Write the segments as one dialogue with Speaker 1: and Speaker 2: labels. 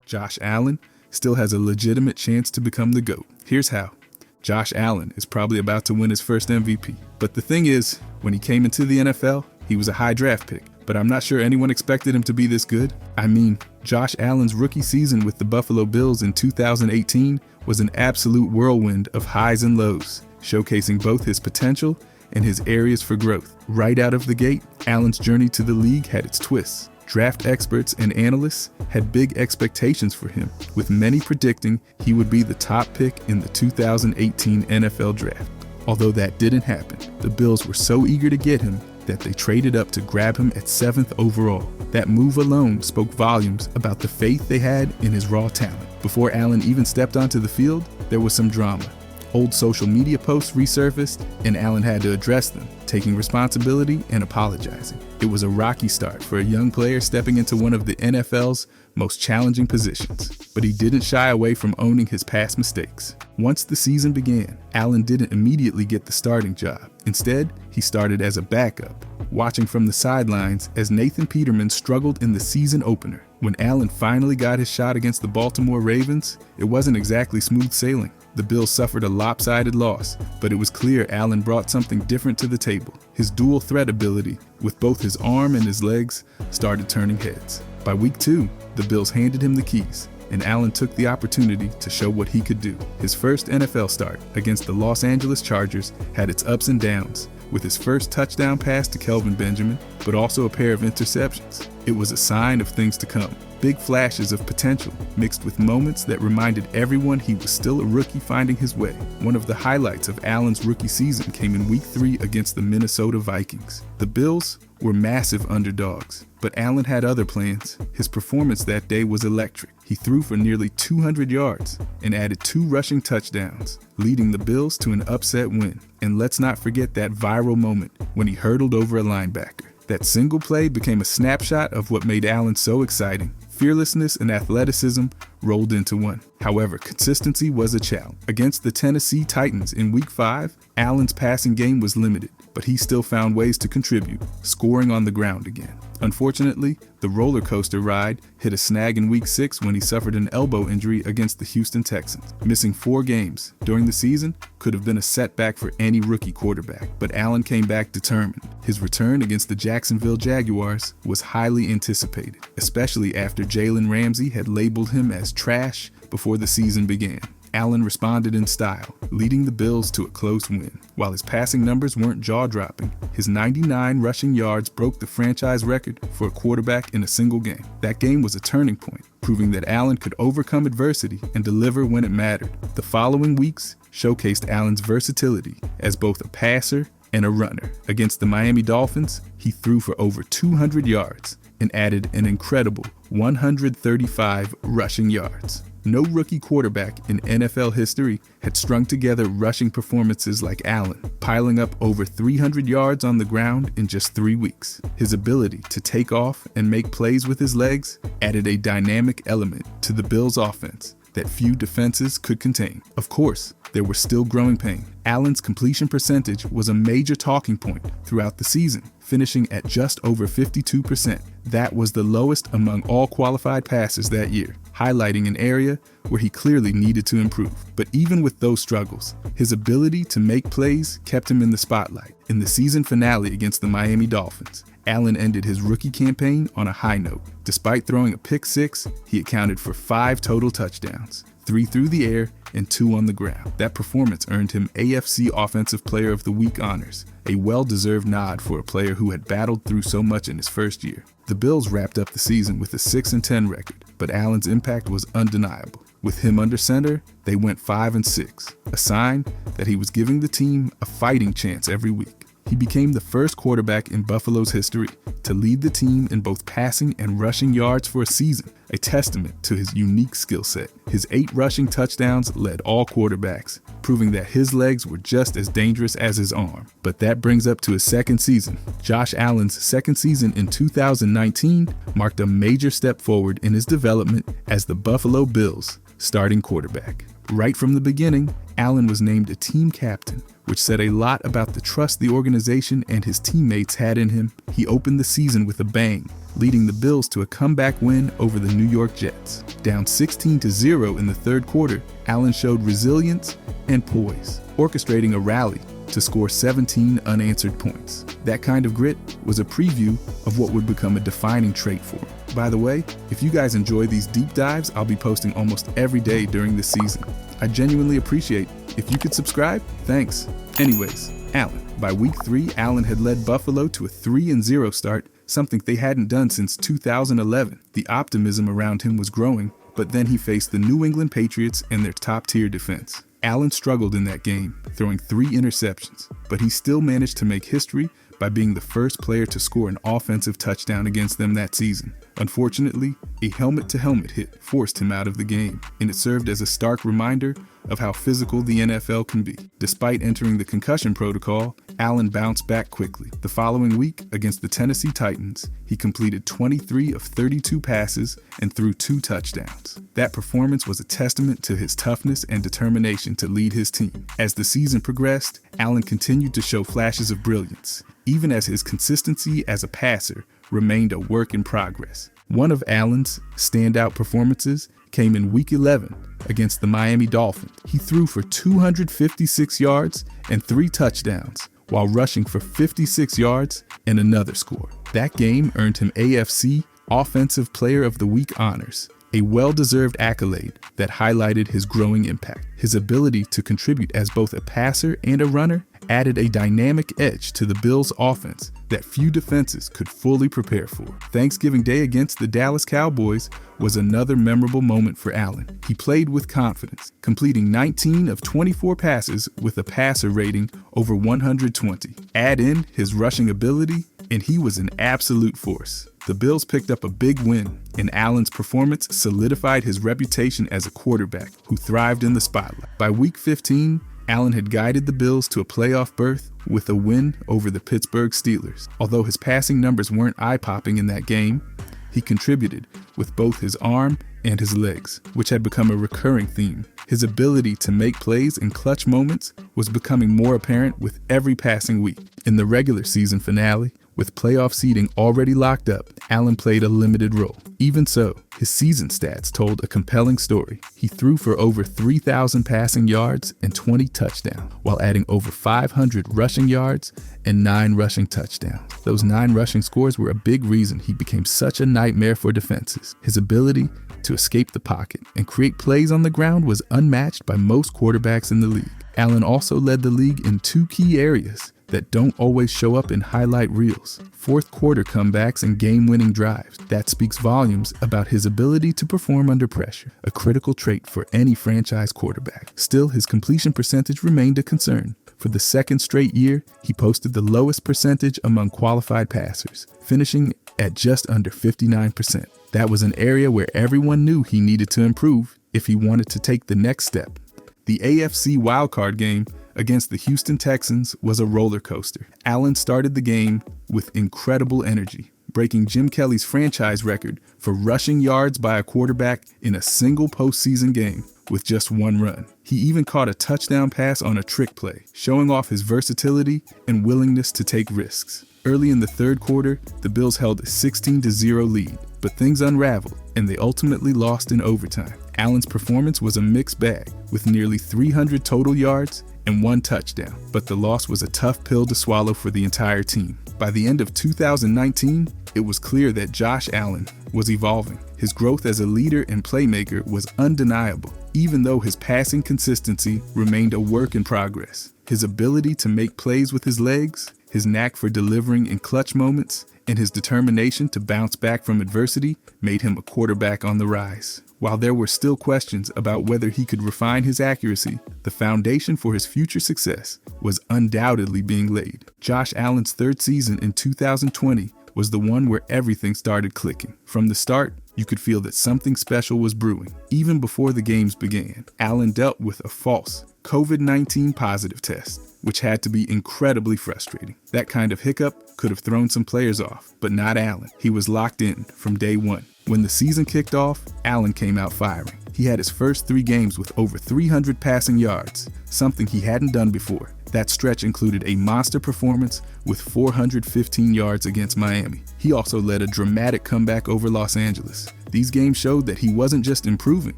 Speaker 1: Josh Allen still has a legitimate chance to become the GOAT. Here's how. Josh Allen is probably about to win his first MVP. But the thing is, when he came into the NFL, he was a high draft pick. But I'm not sure anyone expected him to be this good. I mean, Josh Allen's rookie season with the Buffalo Bills in 2018 was an absolute whirlwind of highs and lows, showcasing both his potential and his areas for growth. Right out of the gate, Allen's journey to the league had its twists. Draft experts and analysts had big expectations for him, with many predicting he would be the top pick in the 2018 NFL Draft. Although that didn't happen, the Bills were so eager to get him that they traded up to grab him at 7th overall. That move alone spoke volumes about the faith they had in his raw talent. Before Allen even stepped onto the field, there was some drama. Old social media posts resurfaced, and Allen had to address them, taking responsibility and apologizing. It was a rocky start for a young player stepping into one of the NFL's most challenging positions, but he didn't shy away from owning his past mistakes. Once the season began, Allen didn't immediately get the starting job. Instead, he started as a backup, watching from the sidelines as Nathan Peterman struggled in the season opener. When Allen finally got his shot against the Baltimore Ravens, it wasn't exactly smooth sailing. The Bills suffered a lopsided loss, but it was clear Allen brought something different to the table. His dual threat ability, with both his arm and his legs, started turning heads. By week 2, the Bills handed him the keys, and Allen took the opportunity to show what he could do. His first NFL start against the Los Angeles Chargers had its ups and downs, with his first touchdown pass to Kelvin Benjamin, but also a pair of interceptions. It was a sign of things to come. Big flashes of potential mixed with moments that reminded everyone he was still a rookie finding his way. One of the highlights of Allen's rookie season came in week 3 against the Minnesota Vikings. The Bills were massive underdogs, but Allen had other plans. His performance that day was electric. He threw for nearly 200 yards and added 2 rushing touchdowns, leading the Bills to an upset win. And let's not forget that viral moment when he hurdled over a linebacker. That single play became a snapshot of what made Allen so exciting. Fearlessness and athleticism rolled into one. However, consistency was a challenge. Against the Tennessee Titans in week 5, Allen's passing game was limited, but he still found ways to contribute, scoring on the ground again. Unfortunately, the roller coaster ride hit a snag in week 6 when he suffered an elbow injury against the Houston Texans. Missing 4 games during the season could have been a setback for any rookie quarterback, but Allen came back determined. His return against the Jacksonville Jaguars was highly anticipated, especially after Jalen Ramsey had labeled him as trash before the season began. Allen responded in style, leading the Bills to a close win. While his passing numbers weren't jaw-dropping, his 99 rushing yards broke the franchise record for a quarterback in a single game. That game was a turning point, proving that Allen could overcome adversity and deliver when it mattered. The following weeks showcased Allen's versatility as both a passer and a runner. Against the Miami Dolphins, he threw for over 200 yards and added an incredible 135 rushing yards. No rookie quarterback in NFL history had strung together rushing performances like Allen, piling up over 300 yards on the ground in just 3 weeks. His ability to take off and make plays with his legs added a dynamic element to the Bills' offense that few defenses could contain. Of course, there were still growing pains. Allen's completion percentage was a major talking point throughout the season, finishing at just over 52%. That was the lowest among all qualified passers that year, highlighting an area where he clearly needed to improve. But even with those struggles, his ability to make plays kept him in the spotlight. In the season finale against the Miami Dolphins, Allen ended his rookie campaign on a high note. Despite throwing a pick 6, he accounted for 5 total touchdowns, 3 through the air and 2 on the ground. That performance earned him AFC Offensive Player of the Week honors, a well-deserved nod for a player who had battled through so much in his first year. The Bills wrapped up the season with a 6-10 record, but Allen's impact was undeniable. With him under center, they went 5-6, a sign that he was giving the team a fighting chance every week. He became the first quarterback in Buffalo's history to lead the team in both passing and rushing yards for a season, a testament to his unique skill set. His 8 rushing touchdowns led all quarterbacks, proving that his legs were just as dangerous as his arm. But that brings up to his second season. Josh Allen's second season in 2019 marked a major step forward in his development as the Buffalo Bills' starting quarterback. Right from the beginning, Allen was named a team captain, which said a lot about the trust the organization and his teammates had in him. He opened the season with a bang, leading the Bills to a comeback win over the New York Jets. Down 16-0 in the third quarter, Allen showed resilience and poise, orchestrating a rally to score 17 unanswered points. That kind of grit was a preview of what would become a defining trait for him. By the way, if you guys enjoy these deep dives, I'll be posting almost every day during the season. I genuinely appreciate if you could subscribe. Thanks. Anyways, Allen. By week 3, Allen had led Buffalo to a 3-0 start, something they hadn't done since 2011. The optimism around him was growing, but then he faced the New England Patriots and their top-tier defense. Allen struggled in that game, throwing 3 interceptions, but he still managed to make history by being the first player to score an offensive touchdown against them that season. Unfortunately, a helmet-to-helmet hit forced him out of the game, and it served as a stark reminder of how physical the NFL can be. Despite entering the concussion protocol, Allen bounced back quickly. The following week, against the Tennessee Titans, he completed 23 of 32 passes and threw 2 touchdowns. That performance was a testament to his toughness and determination to lead his team. As the season progressed, Allen continued to show flashes of brilliance, even as his consistency as a passer remained a work in progress. One of Allen's standout performances came in Week 11 against the Miami Dolphins. He threw for 256 yards and 3 touchdowns, while rushing for 56 yards and another score. That game earned him AFC Offensive Player of the Week honors, a well-deserved accolade that highlighted his growing impact. His ability to contribute as both a passer and a runner added a dynamic edge to the Bills' offense that few defenses could fully prepare for. Thanksgiving Day against the Dallas Cowboys was another memorable moment for Allen. He played with confidence, completing 19 of 24 passes with a passer rating over 120. Add in his rushing ability, and he was an absolute force. The Bills picked up a big win, and Allen's performance solidified his reputation as a quarterback who thrived in the spotlight. By Week 15, Allen had guided the Bills to a playoff berth with a win over the Pittsburgh Steelers. Although his passing numbers weren't eye-popping in that game, he contributed with both his arm and his legs, which had become a recurring theme. His ability to make plays in clutch moments was becoming more apparent with every passing week. In the regular season finale, with playoff seeding already locked up, Allen played a limited role. Even so, his season stats told a compelling story. He threw for over 3,000 passing yards and 20 touchdowns, while adding over 500 rushing yards and 9 rushing touchdowns. Those 9 rushing scores were a big reason he became such a nightmare for defenses. His ability to escape the pocket and create plays on the ground was unmatched by most quarterbacks in the league. Allen also led the league in 2 key areas that don't always show up in highlight reels: fourth quarter comebacks and game-winning drives. That speaks volumes about his ability to perform under pressure, a critical trait for any franchise quarterback. Still, his completion percentage remained a concern. For the second straight year, he posted the lowest percentage among qualified passers, finishing at just under 59%. That was an area where everyone knew he needed to improve if he wanted to take the next step. The AFC wildcard game against the Houston Texans was a roller coaster. Allen started the game with incredible energy, breaking Jim Kelly's franchise record for rushing yards by a quarterback in a single postseason game with just 1 run. He even caught a touchdown pass on a trick play, showing off his versatility and willingness to take risks. Early in the third quarter, the Bills held a 16-0 lead, but things unraveled, and they ultimately lost in overtime. Allen's performance was a mixed bag, with nearly 300 total yards and 1 touchdown, but the loss was a tough pill to swallow for the entire team. By the end of 2019, it was clear that Josh Allen was evolving. His growth as a leader and playmaker was undeniable, even though his passing consistency remained a work in progress. His ability to make plays with his legs, his knack for delivering in clutch moments, and his determination to bounce back from adversity made him a quarterback on the rise. While there were still questions about whether he could refine his accuracy, the foundation for his future success was undoubtedly being laid. Josh Allen's third season in 2020 was the one where everything started clicking. From the start, you could feel that something special was brewing. Even before the games began, Allen dealt with a false COVID-19 positive test, which had to be incredibly frustrating. That kind of hiccup could have thrown some players off, but not Allen. He was locked in from day one. When the season kicked off, Allen came out firing. He had his first 3 games with over 300 passing yards, something he hadn't done before. That stretch included a monster performance with 415 yards against Miami. He also led a dramatic comeback over Los Angeles. These games showed that he wasn't just improving,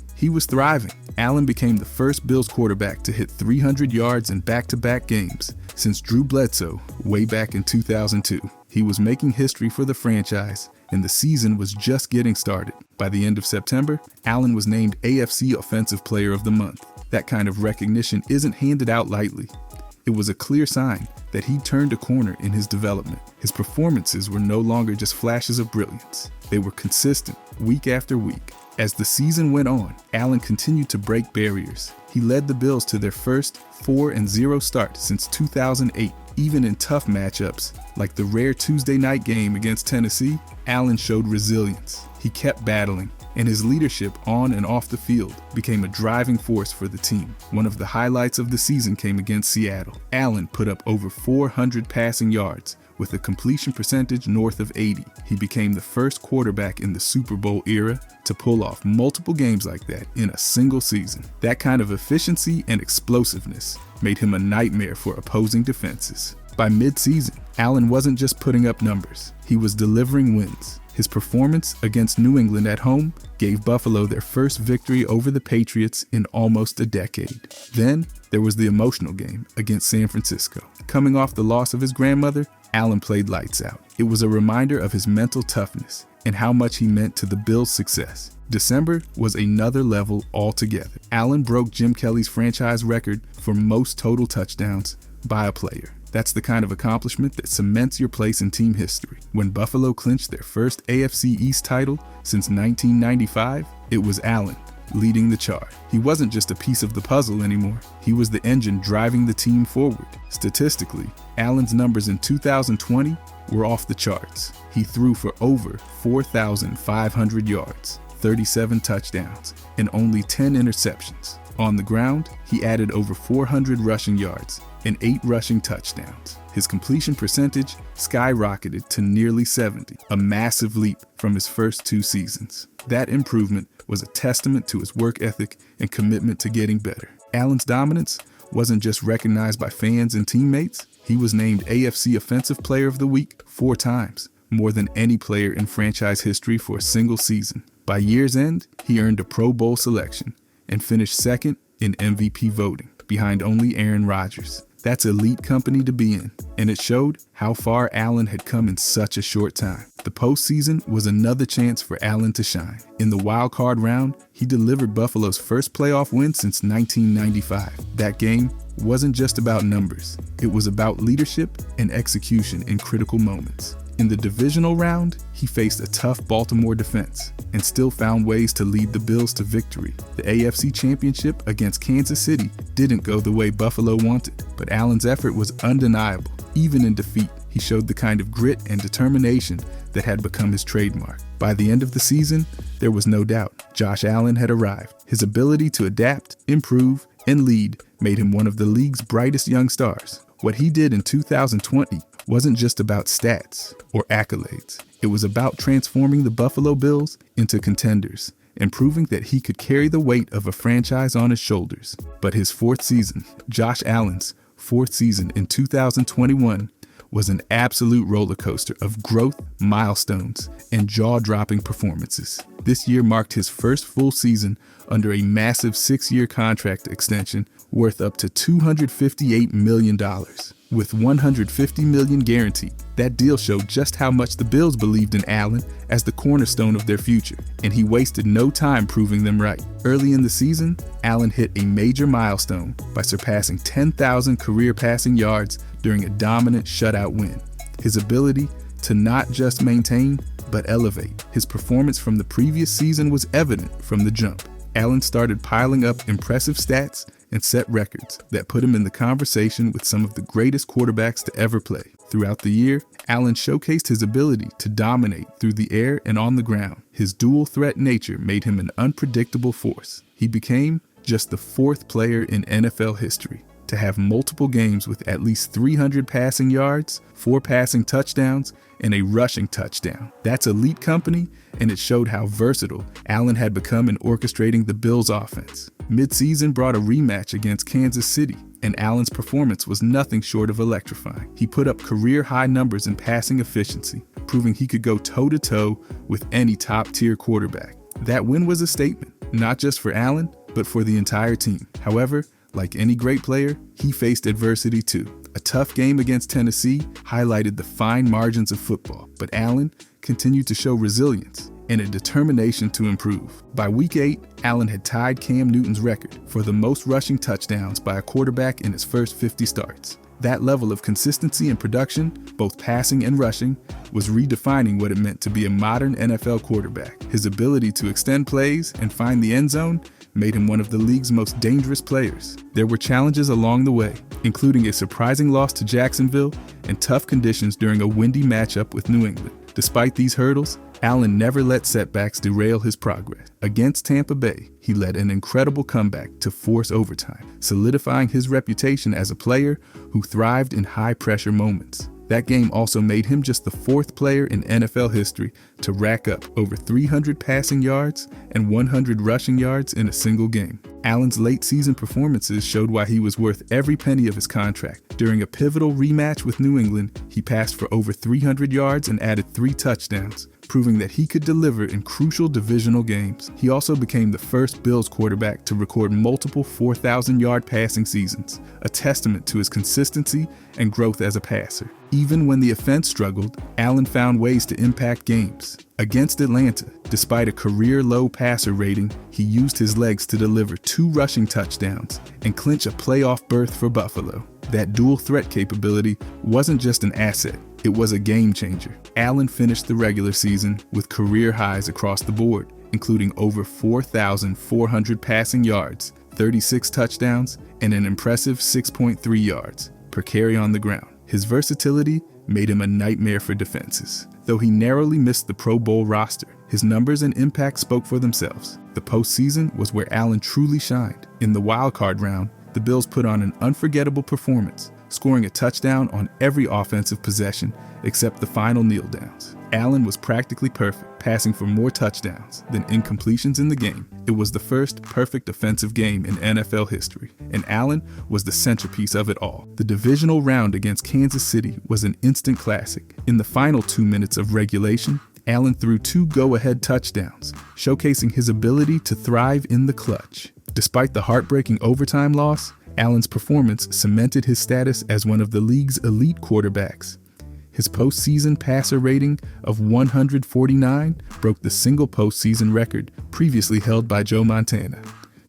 Speaker 1: he was thriving. Allen became the first Bills quarterback to hit 300 yards in back-to-back games since Drew Bledsoe way back in 2002. He was making history for the franchise, and the season was just getting started. By the end of September, Allen was named AFC Offensive Player of the Month. That kind of recognition isn't handed out lightly. It was a clear sign that he'd turned a corner in his development. His performances were no longer just flashes of brilliance. They were consistent, week after week. As the season went on, Allen continued to break barriers. He led the Bills to their first 4-0 start since 2008. Even in tough matchups, like the rare Tuesday night game against Tennessee, Allen showed resilience. He kept battling, and his leadership on and off the field became a driving force for the team. One of the highlights of the season came against Seattle. Allen put up over 400 passing yards with a completion percentage north of 80. He became the first quarterback in the Super Bowl era to pull off multiple games like that in a single season. That kind of efficiency and explosiveness made him a nightmare for opposing defenses. By mid-season, Allen wasn't just putting up numbers, he was delivering wins. His performance against New England at home gave Buffalo their first victory over the Patriots in almost a decade. Then, there was the emotional game against San Francisco. Coming off the loss of his grandmother, Allen played lights out. It was a reminder of his mental toughness and how much he meant to the Bills' success. December was another level altogether. Allen broke Jim Kelly's franchise record for most total touchdowns by a player. That's the kind of accomplishment that cements your place in team history. When Buffalo clinched their first AFC East title since 1995, it was Allen leading the charge. He wasn't just a piece of the puzzle anymore. He was the engine driving the team forward. Statistically, Allen's numbers in 2020 were off the charts. He threw for over 4,500 yards, 37 touchdowns, and only 10 interceptions. On the ground, he added over 400 rushing yards and 8 rushing touchdowns. His completion percentage skyrocketed to nearly 70, a massive leap from his first 2 seasons. That improvement was a testament to his work ethic and commitment to getting better. Allen's dominance wasn't just recognized by fans and teammates, he was named AFC Offensive Player of the Week 4 times, more than any player in franchise history for a single season. By year's end, he earned a Pro Bowl selection and finished second in MVP voting, behind only Aaron Rodgers. That's elite company to be in, and it showed how far Allen had come in such a short time. The postseason was another chance for Allen to shine. In the wild card round, he delivered Buffalo's first playoff win since 1995. That game wasn't just about numbers. It was about leadership and execution in critical moments. In the divisional round, he faced a tough Baltimore defense and still found ways to lead the Bills to victory. The AFC Championship against Kansas City didn't go the way Buffalo wanted, but Allen's effort was undeniable. Even in defeat, he showed the kind of grit and determination that had become his trademark. By the end of the season, there was no doubt Josh Allen had arrived. His ability to adapt, improve, and lead made him one of the league's brightest young stars. What he did in 2020 wasn't just about stats or accolades. It was about transforming the Buffalo Bills into contenders and proving that he could carry the weight of a franchise on his shoulders. But his 4th season, Josh Allen's 4th season in 2021, was an absolute roller coaster of growth, milestones, and jaw-dropping performances. This year marked his first full season under a massive 6-year contract extension worth up to $258 million. With $150 million guaranteed, that deal showed just how much the Bills believed in Allen as the cornerstone of their future, and he wasted no time proving them right. Early in the season, Allen hit a major milestone by surpassing 10,000 career passing yards during a dominant shutout win. His ability to not just maintain, but elevate his performance from the previous season was evident from the jump. Allen started piling up impressive stats and set records that put him in the conversation with some of the greatest quarterbacks to ever play. Throughout the year, Allen showcased his ability to dominate through the air and on the ground. His dual threat nature made him an unpredictable force. He became just the 4th player in NFL history to have multiple games with at least 300 passing yards, 4 passing touchdowns, and a rushing touchdown. That's elite company, and it showed how versatile Allen had become in orchestrating the Bills' offense. Mid-season brought a rematch against Kansas City, and Allen's performance was nothing short of electrifying. He put up career-high numbers in passing efficiency, proving he could go toe-to-toe with any top-tier quarterback. That win was a statement, not just for Allen, but for the entire team. However, like any great player, he faced adversity too. A tough game against Tennessee highlighted the fine margins of football, but Allen continued to show resilience and a determination to improve. By week 8, Allen had tied Cam Newton's record for the most rushing touchdowns by a quarterback in his first 50 starts. That level of consistency and production, both passing and rushing, was redefining what it meant to be a modern NFL quarterback. His ability to extend plays and find the end zone made him one of the league's most dangerous players. There were challenges along the way, including a surprising loss to Jacksonville and tough conditions during a windy matchup with New England. Despite these hurdles, Allen never let setbacks derail his progress. Against Tampa Bay, he led an incredible comeback to force overtime, solidifying his reputation as a player who thrived in high-pressure moments. That game also made him just the 4th player in NFL history to rack up over 300 passing yards and 100 rushing yards in a single game. Allen's late-season performances showed why he was worth every penny of his contract. During a pivotal rematch with New England, he passed for over 300 yards and added 3 touchdowns, proving that he could deliver in crucial divisional games. He also became the first Bills quarterback to record multiple 4,000-yard passing seasons, a testament to his consistency and growth as a passer. Even when the offense struggled, Allen found ways to impact games. Against Atlanta, despite a career-low passer rating, he used his legs to deliver 2 rushing touchdowns and clinch a playoff berth for Buffalo. That dual threat capability wasn't just an asset, it was a game changer. Allen finished the regular season with career highs across the board, including over 4,400 passing yards, 36 touchdowns, and an impressive 6.3 yards per carry on the ground. His versatility made him a nightmare for defenses. Though he narrowly missed the Pro Bowl roster, his numbers and impact spoke for themselves. The postseason was where Allen truly shined. In the wildcard round, the Bills put on an unforgettable performance, scoring a touchdown on every offensive possession except the final kneel-downs. Allen was practically perfect, passing for more touchdowns than incompletions in the game. It was the first perfect offensive game in NFL history, and Allen was the centerpiece of it all. The divisional round against Kansas City was an instant classic. In the final 2 minutes of regulation, Allen threw 2 go-ahead touchdowns, showcasing his ability to thrive in the clutch. Despite the heartbreaking overtime loss, Allen's performance cemented his status as one of the league's elite quarterbacks. His postseason passer rating of 149 broke the single postseason record previously held by Joe Montana.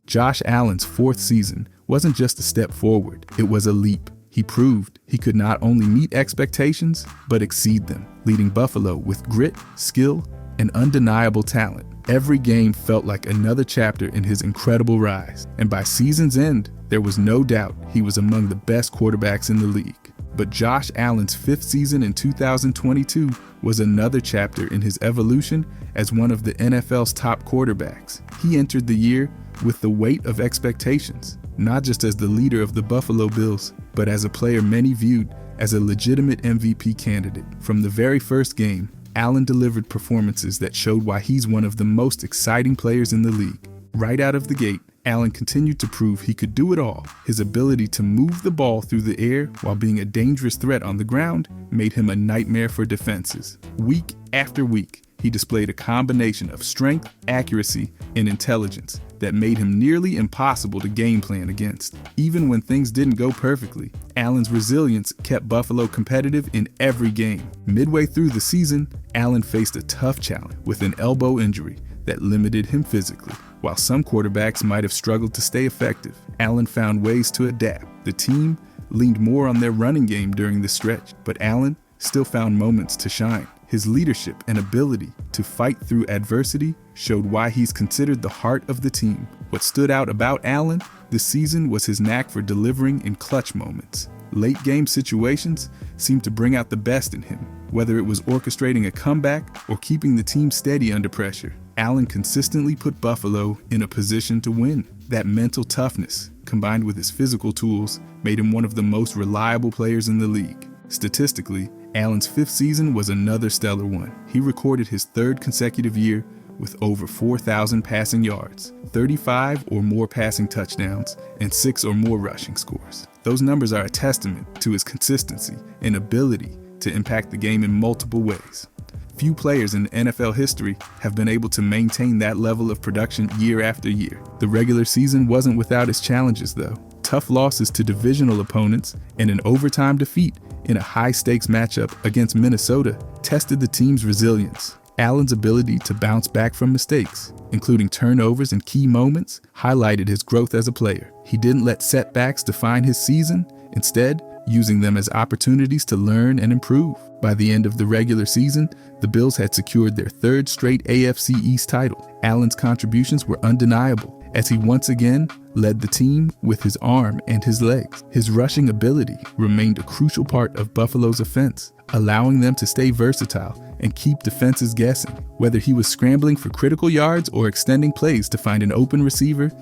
Speaker 1: Josh Allen's 4th season wasn't just a step forward, it was a leap. He proved he could not only meet expectations, but exceed them, leading Buffalo with grit, skill, and undeniable talent. Every game felt like another chapter in his incredible rise, and by season's end, there was no doubt he was among the best quarterbacks in the league. But Josh Allen's 5th season in 2022 was another chapter in his evolution as one of the NFL's top quarterbacks. He entered the year with the weight of expectations, not just as the leader of the Buffalo Bills, but as a player many viewed as a legitimate MVP candidate. From the very first game, Allen delivered performances that showed why he's one of the most exciting players in the league. Right out of the gate, Allen continued to prove he could do it all. His ability to move the ball through the air while being a dangerous threat on the ground made him a nightmare for defenses. Week after week, he displayed a combination of strength, accuracy, and intelligence that made him nearly impossible to game plan against. Even when things didn't go perfectly, Allen's resilience kept Buffalo competitive in every game. Midway through the season, Allen faced a tough challenge with an elbow injury that limited him physically. While some quarterbacks might have struggled to stay effective, Allen found ways to adapt. The team leaned more on their running game during the stretch, but Allen still found moments to shine. His leadership and ability to fight through adversity showed why he's considered the heart of the team. What stood out about Allen this season was his knack for delivering in clutch moments. Late game situations seemed to bring out the best in him, whether it was orchestrating a comeback or keeping the team steady under pressure. Allen consistently put Buffalo in a position to win. That mental toughness, combined with his physical tools, made him one of the most reliable players in the league. Statistically, Allen's fifth season was another stellar one. He recorded his third consecutive year with over 4,000 passing yards, 35 or more passing touchdowns, and 6 or more rushing scores. Those numbers are a testament to his consistency and ability to impact the game in multiple ways. Few players in NFL history have been able to maintain that level of production year after year. The regular season wasn't without its challenges, though. Tough losses to divisional opponents and an overtime defeat in a high-stakes matchup against Minnesota tested the team's resilience. Allen's ability to bounce back from mistakes, including turnovers and key moments, highlighted his growth as a player. He didn't let setbacks define his season, instead, using them as opportunities to learn and improve. By the end of the regular season, the Bills had secured their third straight AFC East title. Allen's contributions were undeniable, as he once again led the team with his arm and his legs. His rushing ability remained a crucial part of Buffalo's offense, allowing them to stay versatile and keep defenses guessing. Whether he was scrambling for critical yards or extending plays to find an open receiver,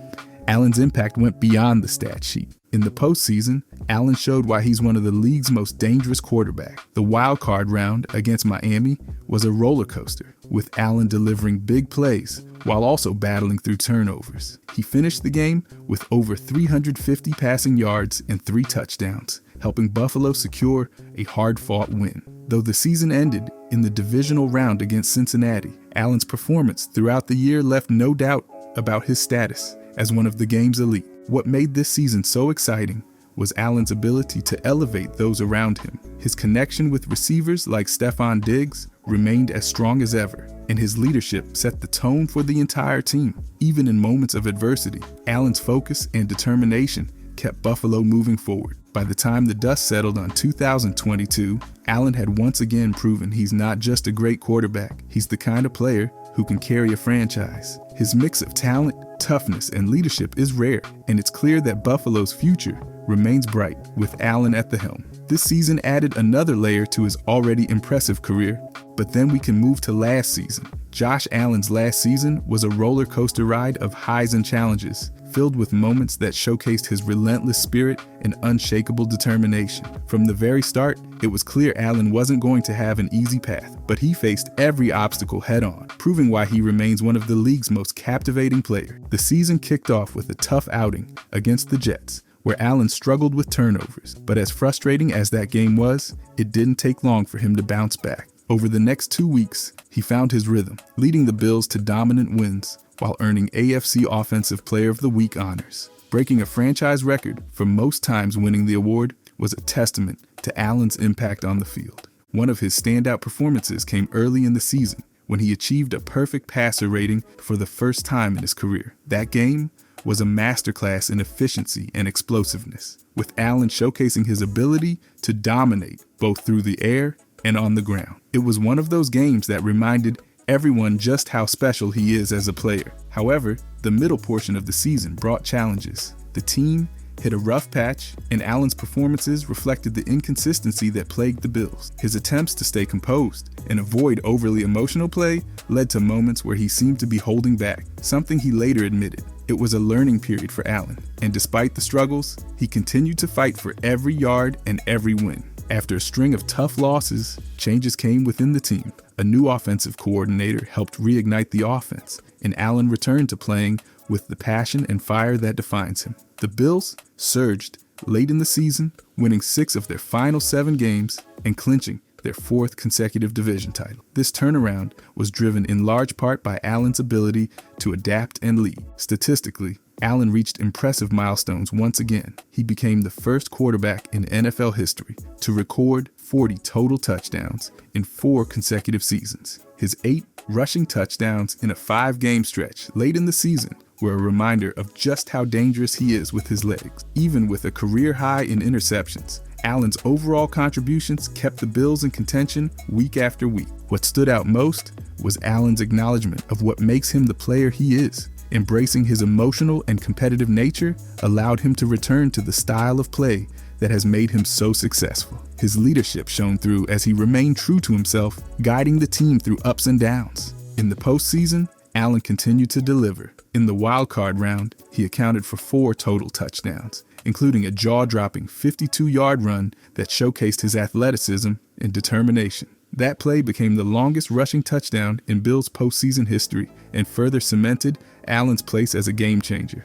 Speaker 1: Allen's impact went beyond the stat sheet. In the postseason, Allen showed why he's one of the league's most dangerous quarterbacks. The wild card round against Miami was a roller coaster, with Allen delivering big plays while also battling through turnovers. He finished the game with over 350 passing yards and 3 touchdowns, helping Buffalo secure a hard-fought win. Though the season ended in the divisional round against Cincinnati, Allen's performance throughout the year left no doubt about his status as one of the game's elite. What made this season so exciting was Allen's ability to elevate those around him. His connection with receivers like Stephon Diggs remained as strong as ever, and his leadership set the tone for the entire team. Even in moments of adversity, Allen's focus and determination kept Buffalo moving forward. By the time the dust settled on 2022, Allen had once again proven he's not just a great quarterback, he's the kind of player who can carry a franchise. His mix of talent, toughness, and leadership is rare, and it's clear that Buffalo's future remains bright with Allen at the helm. This season added another layer to his already impressive career, but then we can move to last season. Josh Allen's last season was a roller coaster ride of highs and challenges, filled with moments that showcased his relentless spirit and unshakable determination. From the very start, it was clear Allen wasn't going to have an easy path, but he faced every obstacle head-on, proving why he remains one of the league's most captivating players. The season kicked off with a tough outing against the Jets, where Allen struggled with turnovers, but as frustrating as that game was, it didn't take long for him to bounce back. Over the next 2 weeks, he found his rhythm, leading the Bills to dominant wins while earning AFC Offensive Player of the Week honors. Breaking a franchise record for most times winning the award was a testament to Allen's impact on the field. One of his standout performances came early in the season when he achieved a perfect passer rating for the first time in his career. That game was a masterclass in efficiency and explosiveness, with Allen showcasing his ability to dominate both through the air and on the ground. It was one of those games that reminded everyone just how special he is as a player. However, the middle portion of the season brought challenges. The team hit a rough patch, and Allen's performances reflected the inconsistency that plagued the Bills. His attempts to stay composed and avoid overly emotional play led to moments where he seemed to be holding back, something he later admitted. It was a learning period for Allen, and despite the struggles, he continued to fight for every yard and every win. After a string of tough losses, changes came within the team. A new offensive coordinator helped reignite the offense, and Allen returned to playing with the passion and fire that defines him. The Bills surged late in the season, winning 6 of their final 7 games and clinching their 4th consecutive division title. This turnaround was driven in large part by Allen's ability to adapt and lead. Statistically, Allen reached impressive milestones once again. He became the first quarterback in NFL history to record 40 total touchdowns in 4 consecutive seasons. His 8 rushing touchdowns in a 5-game stretch late in the season were a reminder of just how dangerous he is with his legs. Even with a career high in interceptions, Allen's overall contributions kept the Bills in contention week after week. What stood out most was Allen's acknowledgement of what makes him the player he is. Embracing his emotional and competitive nature allowed him to return to the style of play that has made him so successful. His leadership shone through as he remained true to himself, guiding the team through ups and downs. In the postseason, Allen continued to deliver. In the wild card round, he accounted for 4 total touchdowns including a jaw-dropping 52-yard run that showcased his athleticism and determination. That play became the longest rushing touchdown in Bills postseason history and further cemented Allen's place as a game changer.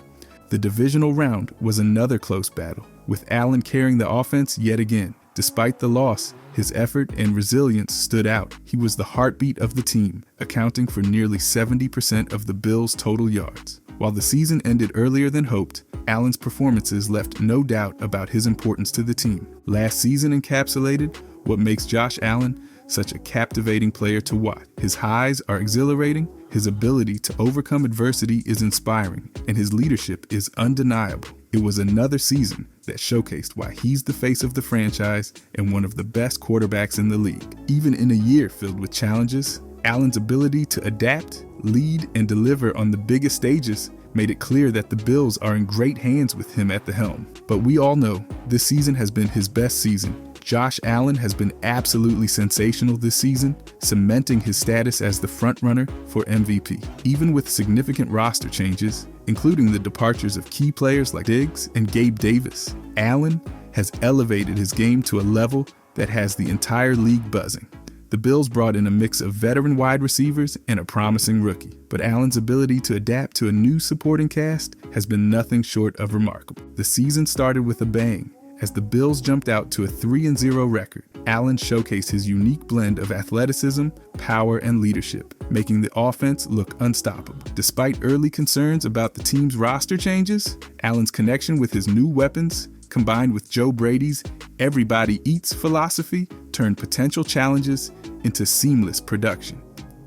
Speaker 1: The divisional round was another close battle, with Allen carrying the offense yet again. Despite the loss, his effort and resilience stood out. He was the heartbeat of the team, accounting for nearly 70% of the Bills' total yards. While the season ended earlier than hoped, Allen's performances left no doubt about his importance to the team. Last season encapsulated what makes Josh Allen such a captivating player to watch. His highs are exhilarating, his ability to overcome adversity is inspiring, and his leadership is undeniable. It was another season that showcased why he's the face of the franchise and one of the best quarterbacks in the league. Even in a year filled with challenges, Allen's ability to adapt, lead, and deliver on the biggest stages made it clear that the Bills are in great hands with him at the helm. But we all know this season has been his best season. Josh Allen has been absolutely sensational this season, cementing his status as the frontrunner for MVP. Even with significant roster changes, including the departures of key players like Diggs and Gabe Davis, Allen has elevated his game to a level that has the entire league buzzing. The Bills brought in a mix of veteran wide receivers and a promising rookie, but Allen's ability to adapt to a new supporting cast has been nothing short of remarkable. The season started with a bang. As the Bills jumped out to a 3-0 record, Allen showcased his unique blend of athleticism, power, and leadership, making the offense look unstoppable. Despite early concerns about the team's roster changes, Allen's connection with his new weapons, combined with Joe Brady's "everybody eats" philosophy, turned potential challenges into seamless production.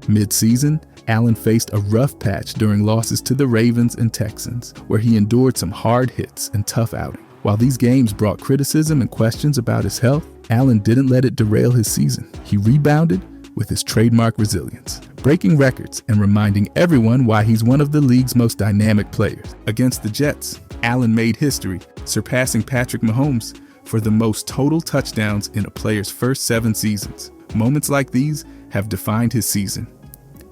Speaker 1: Mid-season, Allen faced a rough patch during losses to the Ravens and Texans, where he endured some hard hits and tough outings. While these games brought criticism and questions about his health, Allen didn't let it derail his season. He rebounded with his trademark resilience, breaking records and reminding everyone why he's one of the league's most dynamic players. Against the Jets, Allen made history, surpassing Patrick Mahomes for the most total touchdowns in a player's first 7 seasons. Moments like these have defined his season.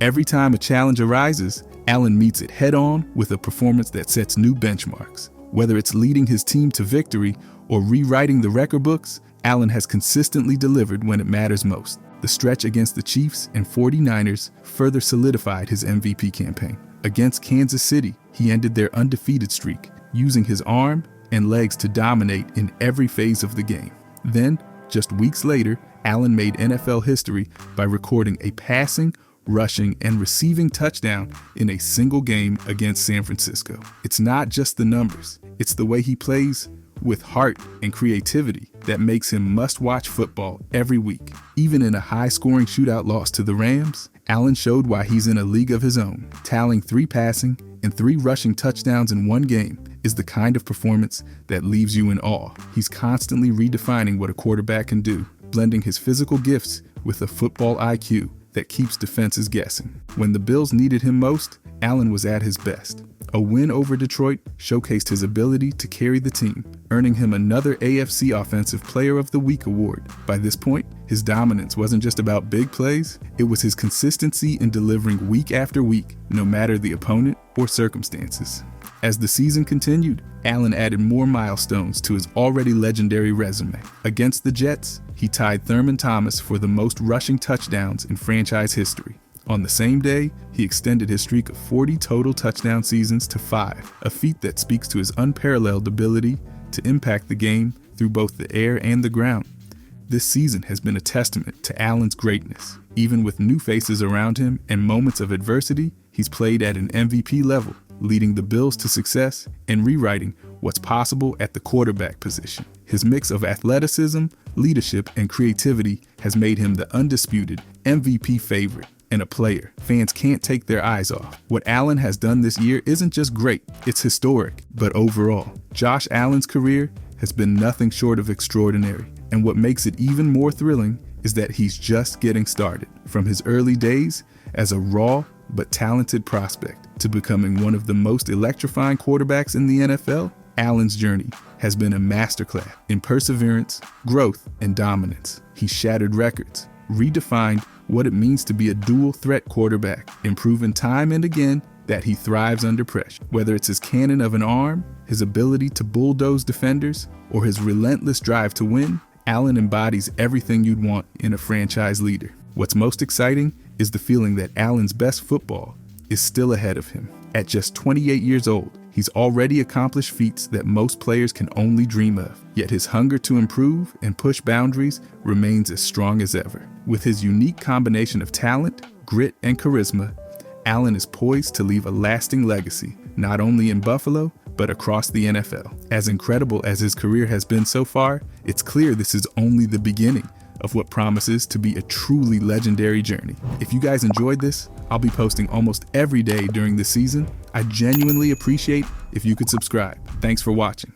Speaker 1: Every time a challenge arises, Allen meets it head-on with a performance that sets new benchmarks. Whether it's leading his team to victory or rewriting the record books, Allen has consistently delivered when it matters most. The stretch against the Chiefs and 49ers further solidified his MVP campaign. Against Kansas City, he ended their undefeated streak, using his arm and legs to dominate in every phase of the game. Then, just weeks later, Allen made NFL history by recording a passing, rushing, and receiving touchdown in a single game against San Francisco. It's not just the numbers, it's the way he plays with heart and creativity that makes him must-watch football every week. Even in a high-scoring shootout loss to the Rams, Allen showed why he's in a league of his own. Tallying 3 passing and 3 rushing touchdowns in one game is the kind of performance that leaves you in awe. He's constantly redefining what a quarterback can do, blending his physical gifts with a football IQ that keeps defenses guessing. When the Bills needed him most, Allen was at his best. A win over Detroit showcased his ability to carry the team, earning him another AFC Offensive Player of the Week award. By this point, his dominance wasn't just about big plays, it was his consistency in delivering week after week, no matter the opponent or circumstances. As the season continued, Allen added more milestones to his already legendary resume. Against the Jets, he tied Thurman Thomas for the most rushing touchdowns in franchise history. On the same day, he extended his streak of 40 total touchdown seasons to 5, a feat that speaks to his unparalleled ability to impact the game through both the air and the ground. This season has been a testament to Allen's greatness. Even with new faces around him and moments of adversity, he's played at an MVP level, leading the Bills to success and rewriting what's possible at the quarterback position. His mix of athleticism, leadership, and creativity has made him the undisputed MVP favorite and a player fans can't take their eyes off. What Allen has done this year isn't just great, it's historic. But overall, Josh Allen's career has been nothing short of extraordinary. And what makes it even more thrilling is that he's just getting started. From his early days as a raw but talented prospect to becoming one of the most electrifying quarterbacks in the NFL, Allen's journey has been a masterclass in perseverance, growth, and dominance. He shattered records, redefined what it means to be a dual-threat quarterback, and proven time and again that he thrives under pressure. Whether it's his cannon of an arm, his ability to bulldoze defenders, or his relentless drive to win, Allen embodies everything you'd want in a franchise leader. What's most exciting is the feeling that Allen's best football is still ahead of him. At just 28 years old, he's already accomplished feats that most players can only dream of. Yet his hunger to improve and push boundaries remains as strong as ever. With his unique combination of talent, grit, and charisma, Allen is poised to leave a lasting legacy, not only in Buffalo, but across the NFL. As incredible as his career has been so far, it's clear this is only the beginning of what promises to be a truly legendary journey. If you guys enjoyed this, I'll be posting almost every day during the season. I genuinely appreciate if you could subscribe. Thanks for watching.